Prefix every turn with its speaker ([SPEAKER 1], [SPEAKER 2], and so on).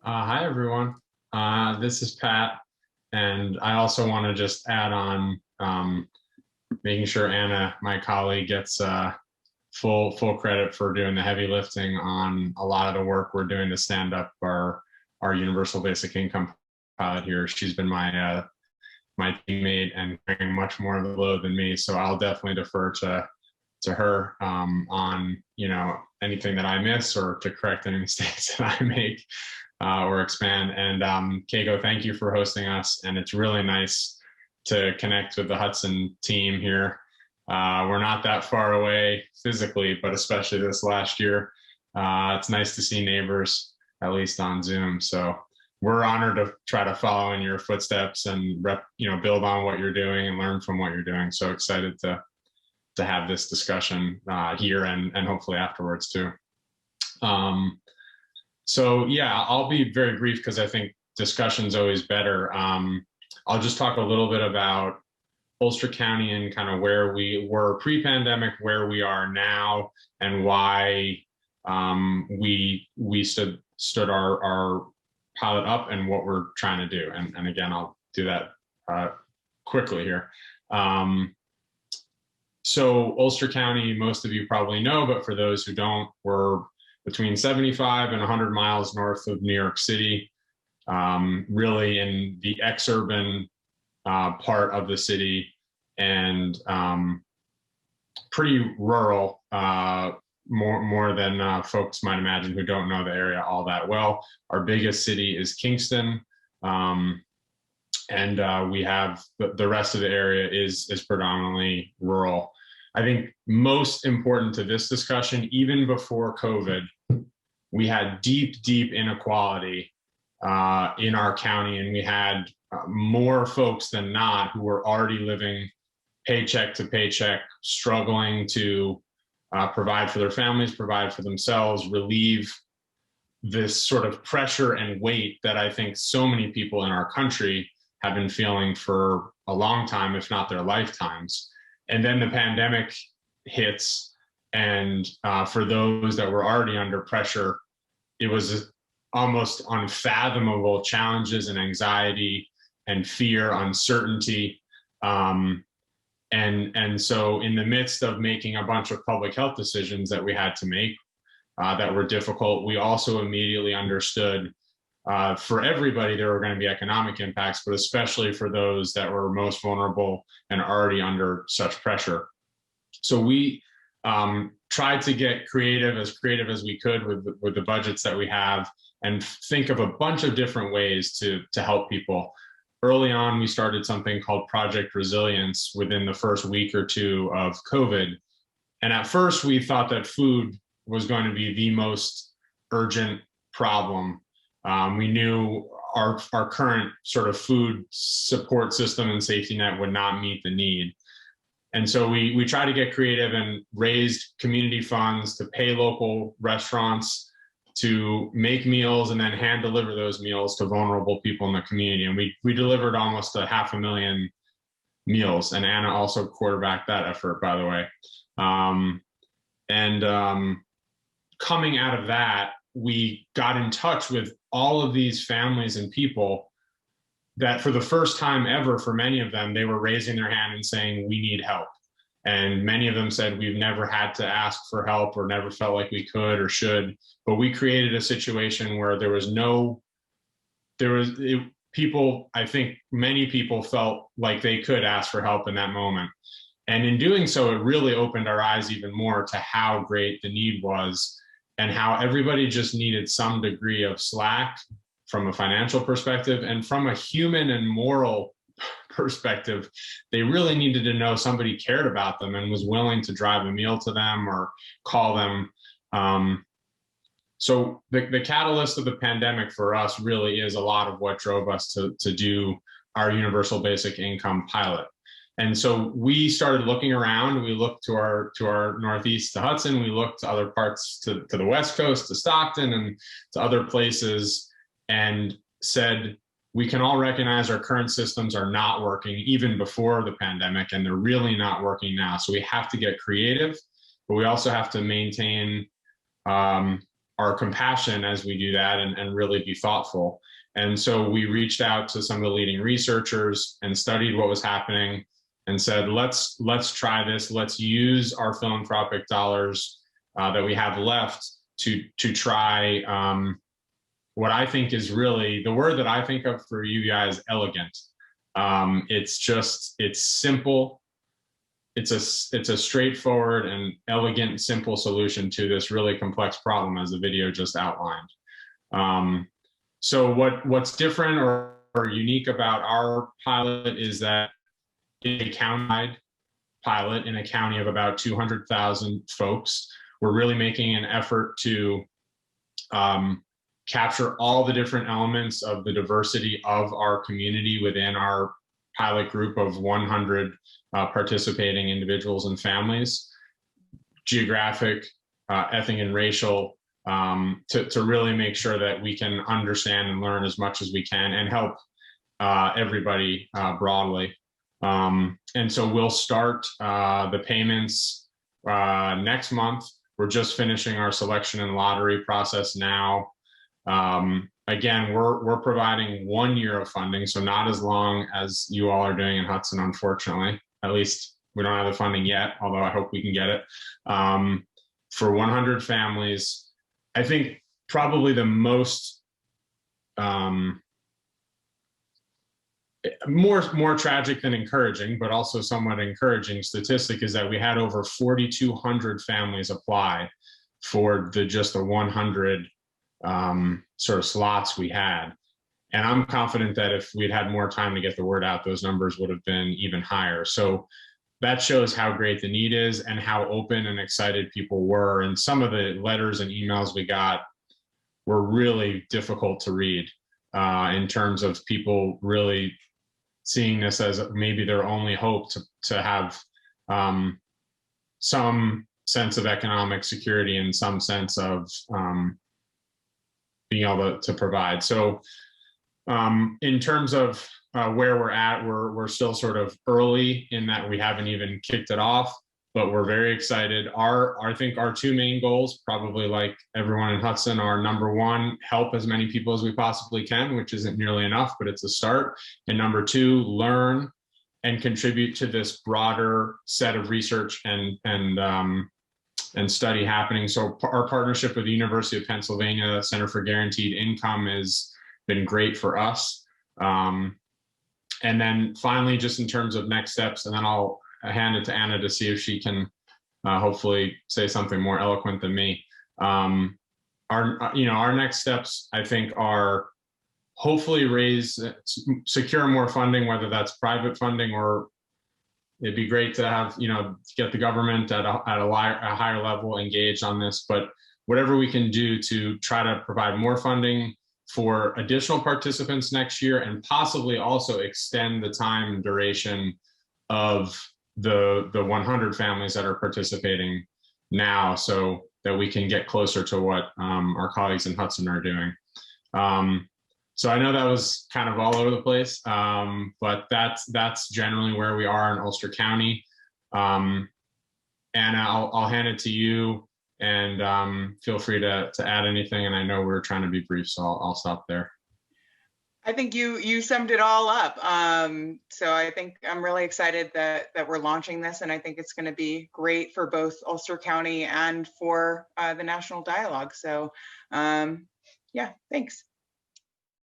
[SPEAKER 1] Hi, everyone. This is Pat, and I also want to just add on making sure Anna, my colleague, gets full credit for doing the heavy lifting on a lot of the work we're doing to stand up our universal basic income pilot here. She's been my teammate and carrying much more of the load than me, so I'll definitely defer to her on anything that I miss or to correct any mistakes that I make or expand. And Keiko, thank you for hosting us. And it's really nice to connect with the Hudson team here. We're not that far away physically, but especially this last year, it's nice to see neighbors, at least on Zoom. So we're honored to try to follow in your footsteps and build on what you're doing and learn from what you're doing. So excited to have this discussion here and hopefully afterwards too. So yeah, I'll be very brief because I think discussion's always better. I'll just talk a little bit about Ulster County and kind of where we were pre-pandemic, where we are now, and why we stood our pilot up and what we're trying to do. And again, I'll do that quickly here. So Ulster County, most of you probably know, but for those who don't, we're between 75 and 100 miles north of New York City, really in the exurban part of the city, and pretty rural, more than folks might imagine who don't know the area all that well. Our biggest city is Kingston, and we have the rest of the area is predominantly rural. I think most important to this discussion, even before COVID, we had deep inequality in our county, and we had more folks than not who were already living paycheck to paycheck, struggling to provide for their families, provide for themselves, relieve this sort of pressure and weight that I think so many people in our country have been feeling for a long time, if not their lifetimes. And then the pandemic hits, and for those that were already under pressure, it was almost unfathomable challenges and anxiety and fear, uncertainty. And so in the midst of making a bunch of public health decisions that we had to make that were difficult, we also immediately understood for everybody, there were going to be economic impacts, but especially for those that were most vulnerable and already under such pressure. So we tried to get creative as we could with the budgets that we have and think of a bunch of different ways to help people. Early on, we started something called Project Resilience within the first week or two of COVID. And at first, we thought that food was going to be the most urgent problem. We knew our current sort of food support system and safety net would not meet the need. And so we tried to get creative and raised community funds to pay local restaurants to make meals and then hand deliver those meals to vulnerable people in the community. And we delivered almost 500,000 meals. And Anna also quarterbacked that effort, by the way. Coming out of that, we got in touch with all of these families and people that for the first time ever, for many of them, they were raising their hand and saying, we need help. And many of them said, we've never had to ask for help or never felt like we could or should. But we created a situation where people, I think many people felt like they could ask for help in that moment. And in doing so, it really opened our eyes even more to how great the need was and how everybody just needed some degree of slack from a financial perspective, and from a human and moral perspective, they really needed to know somebody cared about them and was willing to drive a meal to them or call them. So the catalyst of the pandemic for us really is a lot of what drove us to do our universal basic income pilot. And so we started looking around. We looked to our northeast to Hudson. We looked to other parts to the West Coast, to Stockton, and to other places, and said, we can all recognize our current systems are not working even before the pandemic, and they're really not working now. So we have to get creative, but we also have to maintain our compassion as we do that, and really be thoughtful. And so we reached out to some of the leading researchers and studied what was happening and said, let's try this. Let's use our philanthropic dollars that we have left to try what I think is really the word that I think of for you guys, elegant. It's simple. It's a straightforward and elegant, simple solution to this really complex problem, as the video just outlined. So what's different or unique about our pilot is that it's a county-wide pilot in a county of about 200,000 folks. We're really making an effort to capture all the different elements of the diversity of our community within our pilot group of 100 participating individuals and families, geographic, ethnic, and racial, to really make sure that we can understand and learn as much as we can and help everybody broadly. And so we'll start the payments next month. We're just finishing our selection and lottery process now. Again, we're providing 1 year of funding, so not as long as you all are doing in Hudson, unfortunately. At least we don't have the funding yet, although I hope we can get it. For 100 families, I think probably the most more tragic than encouraging, but also somewhat encouraging statistic is that we had over 4,200 families apply for just the 100 sort of slots we had. And I'm confident that if we'd had more time to get the word out, those numbers would have been even higher. So that shows how great the need is and how open and excited people were. And some of the letters and emails we got were really difficult to read in terms of people really seeing this as maybe their only hope to have some sense of economic security and some sense of being able to provide. So in terms of where we're at, we're still sort of early in that we haven't even kicked it off, but we're very excited. I think our two main goals, probably like everyone in Hudson, are number one, help as many people as we possibly can, which isn't nearly enough, but it's a start. And number two, learn and contribute to this broader set of research and study happening. So our partnership with the University of Pennsylvania Center for Guaranteed Income has been great for us. And then finally, just in terms of next steps, and then I'll hand it to Anna to see if she can hopefully say something more eloquent than me. Our next steps, I think, are hopefully secure more funding, whether that's private funding, or it'd be great to have, get the government at a higher level engaged on this. But whatever we can do to try to provide more funding for additional participants next year, and possibly also extend the time and duration of the 100 families that are participating now, so that we can get closer to what our colleagues in Hudson are doing. So I know that was kind of all over the place, but that's generally where we are in Ulster County. And I'll hand it to you, and feel free to add anything. And I know we're trying to be brief, so I'll stop there.
[SPEAKER 2] I think you summed it all up. So I think I'm really excited that we're launching this, and I think it's going to be great for both Ulster County and for the national dialogue. So yeah, thanks.